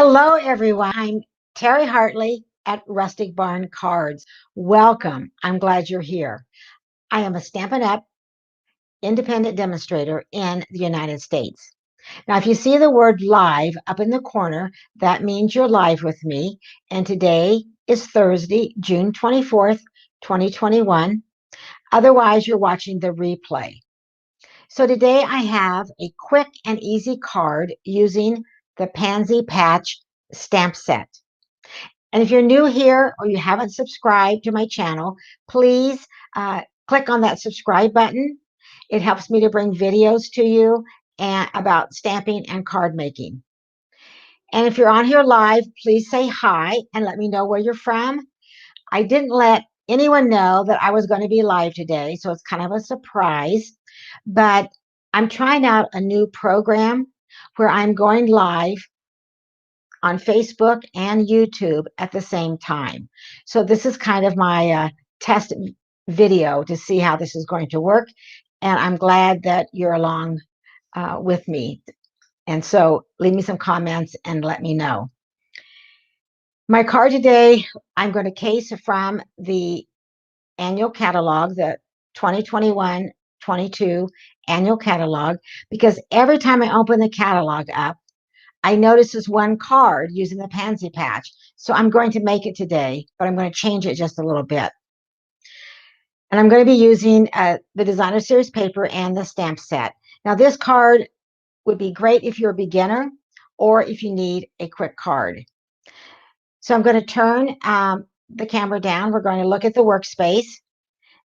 Hello, everyone. I'm Terry Hartley at Rustic Barn Cards. Welcome. I'm glad you're here. I am a Stampin' Up! Independent demonstrator in the United States. Now, if you see the word live up in the corner, that means you're live with me. And today is Thursday, June 24th, 2021. Otherwise, you're watching the replay. So today I have a quick and easy card using the Pansy Patch stamp set. And if you're new here or you haven't subscribed to my channel, please click on that subscribe button. It helps me to bring videos to you about stamping and card making. And if you're on here live, please say hi and let me know where you're from. I didn't let anyone know that I was going to be live today, so it's kind of a surprise. But I'm trying out a new program where I'm going live on Facebook and YouTube at the same time. So this is kind of my test video to see how this is going to work. And I'm glad that you're along with me. And so leave me some comments and let me know. My card today, I'm going to case from the annual catalog, the 2021-22 annual catalog, because every time I open the catalog up, I notice this one card using the Pansy patch. So I'm going to make it today, but I'm going to change it just a little bit. And I'm going to be using the Designer Series paper and the stamp set. Now, this card would be great if you're a beginner or if you need a quick card. So I'm going to turn the camera down. We're going to look at the workspace.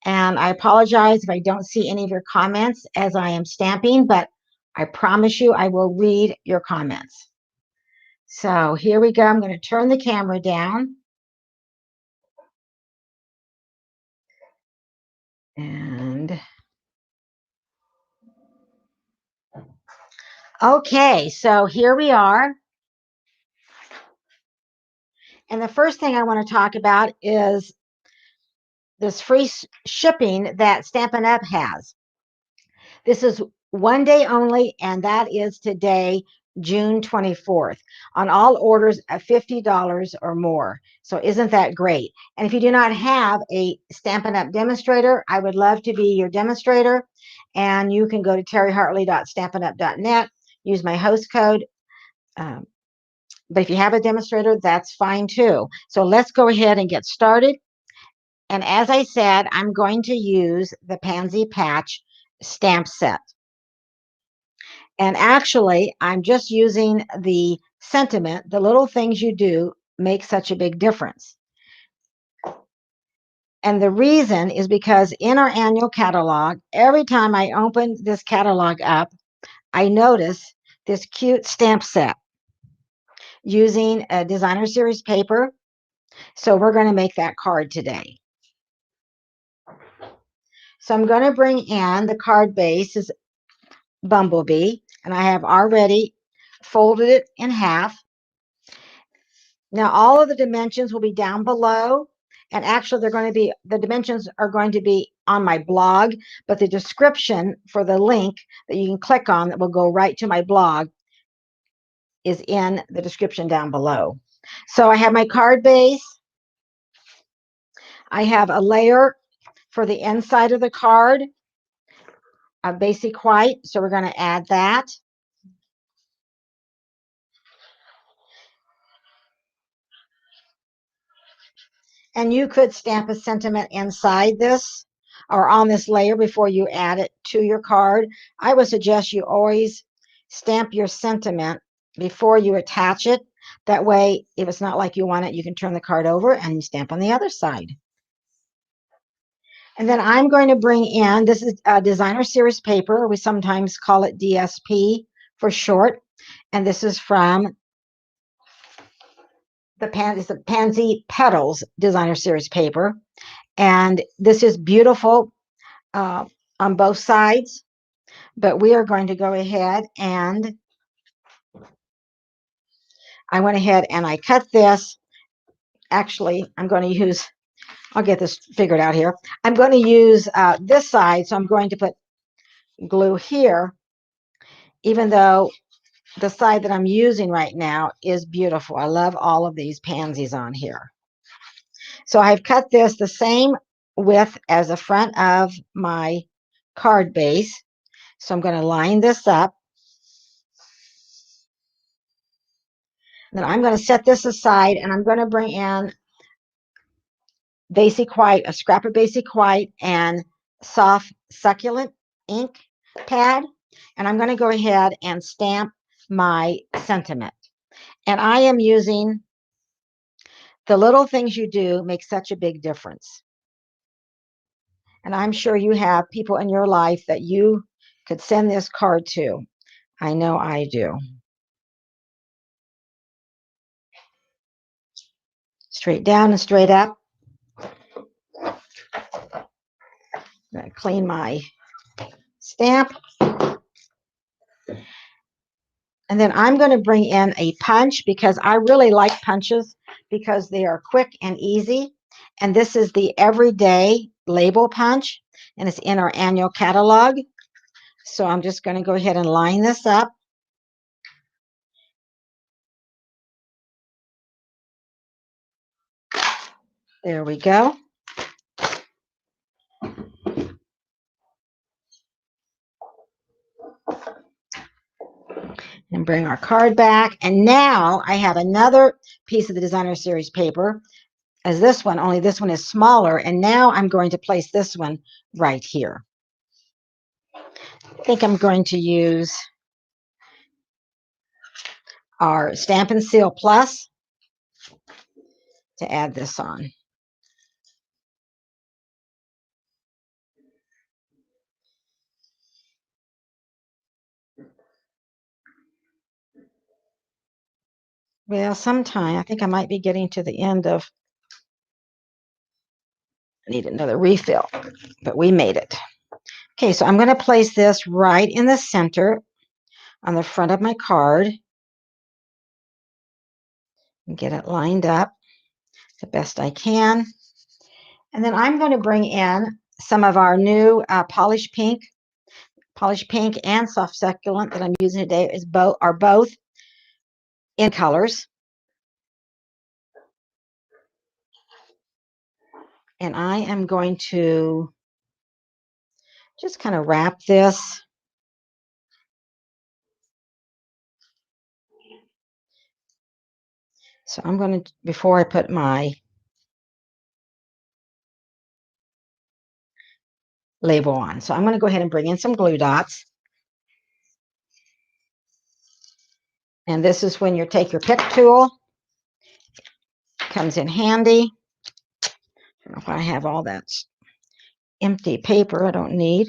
And I apologize if I don't see any of your comments as I am stamping, but I promise you I will read your comments. So here we go. I'm going to turn the camera down. And okay, so here we are. And the first thing I want to talk about is this free shipping that Stampin' Up! Has. This is one day only, and that is today, June 24th, on all orders of $50 or more. So isn't that great? And if you do not have a Stampin' Up! Demonstrator, I would love to be your demonstrator. And you can go to terryhartley.stampinup.net, use my host code. But if you have a demonstrator, that's fine too. So let's go ahead and get started. And as I said, I'm going to use the Pansy Patch stamp set. And actually, I'm just using the sentiment, the little things you do make such a big difference. And the reason is because in our annual catalog, every time I open this catalog up, I notice this cute stamp set using a Designer Series paper. So we're going to make that card today. So I'm going to bring in the card base is Bumblebee, and I have already folded it in half. Now all of the dimensions will be down below, and actually the dimensions are going to be on my blog, but the description for the link that you can click on that will go right to my blog is in the description down below. So I have my card base. I have a layer for the inside of the card of basic white, so we're going to add that. And you could stamp a sentiment inside this or on this layer before you add it to your card. I would suggest you always stamp your sentiment before you attach it. That way, if it's not like you want it, you can turn the card over and stamp on the other side. And then I'm going to bring in, this is a Designer Series paper. We sometimes call it DSP for short. And this is from the Pansy Petals Designer Series paper. And this is beautiful on both sides. But we are going to go ahead and I went ahead and I cut this. Actually, I'm going to use, I'll get this figured out here. I'm going to use this side. So I'm going to put glue here, even though the side that I'm using right now is beautiful. I love all of these pansies on here. So I've cut this the same width as the front of my card base. So I'm going to line this up. Then I'm going to set this aside, and I'm going to bring in basic white, a scrap of basic white, and soft succulent ink pad. And I'm going to go ahead and stamp my sentiment. And I am using the little things you do make such a big difference. And I'm sure you have people in your life that you could send this card to. I know I do. Straight down and straight up. I'm going to clean my stamp. And then I'm going to bring in a punch because I really like punches because they are quick and easy. And this is the Everyday Label Punch, and it's in our annual catalog. So I'm just going to go ahead and line this up. There we go. And bring our card back. And now I have another piece of the Designer Series paper as this one, only this one is smaller. And now I'm going to place this one right here. I think I'm going to use our Stamp and Seal Plus to add this on. Well, sometime I think I might be getting to the end of, I need another refill, but we made it. Okay, so I'm going to place this right in the center on the front of my card and get it lined up the best I can. And then I'm going to bring in some of our new polished pink and soft succulent that I'm using today are both in colors. And I am going to just kind of wrap this. So I'm going to, before I put my label on. So I'm going to go ahead and bring in some glue dots. And this is when you take your pick tool. Comes in handy. I don't know if I have all that empty paper I don't need.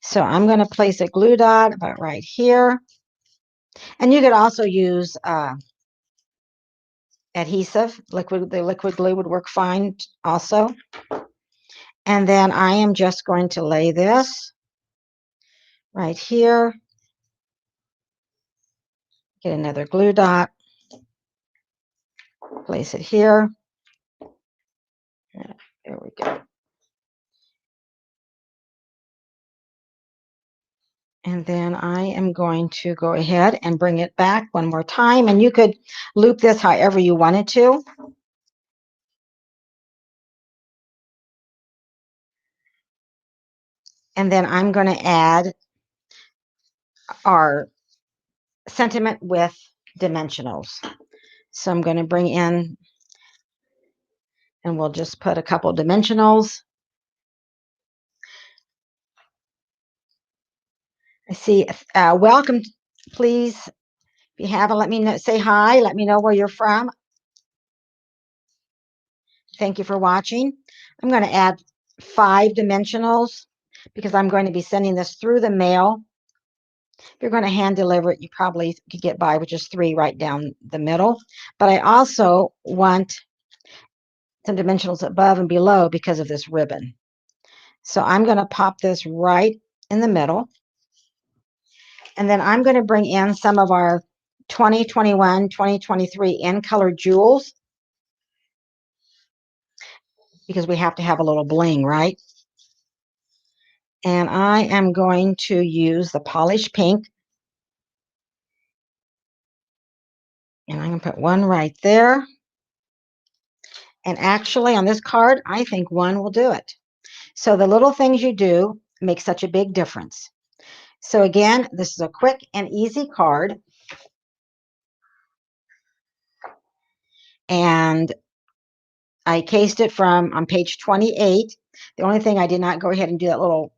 So I'm going to place a glue dot about right here. And you could also use adhesive. The liquid glue would work fine also. And then I am just going to lay this right here. Get another glue dot. Place it here. There we go. And then I am going to go ahead and bring it back one more time. And you could loop this however you wanted to. And then I'm going to add our sentiment with dimensionals. So I'm going to bring in, and we'll just put a couple dimensionals. I see, welcome, please. If you haven't, let me know, say hi, let me know where you're from. Thank you for watching. I'm going to add 5 dimensionals because I'm going to be sending this through the mail. If you're going to hand deliver it, you probably could get by with just 3 right down the middle. But I also want some dimensionals above and below because of this ribbon. So I'm going to pop this right in the middle. And then I'm going to bring in some of our 2021, 2023 in color jewels because we have to have a little bling, right? And I am going to use the polished pink And I'm going to put one right there. And actually, on this card, I think one will do it. So the little things you do make such a big difference. So again, this is a quick and easy card. And I cased it from on page 28. The only thing I did not go ahead and do that little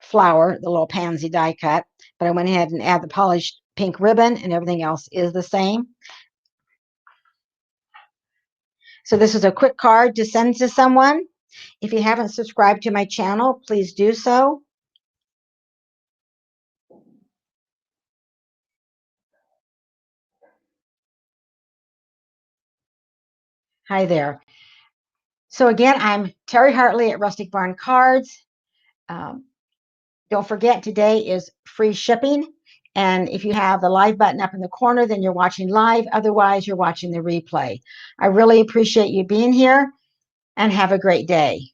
flower, the little pansy die cut, but I went ahead and add the polished pink ribbon, and everything else is the same. So this is a quick card to send to someone. If you haven't subscribed to my channel, please do so. Hi there. So again, I'm Terry Hartley at Rustic Barn Cards. Don't forget, today is free shipping. And if you have the live button up in the corner, then you're watching live. Otherwise, you're watching the replay. I really appreciate you being here, and have a great day.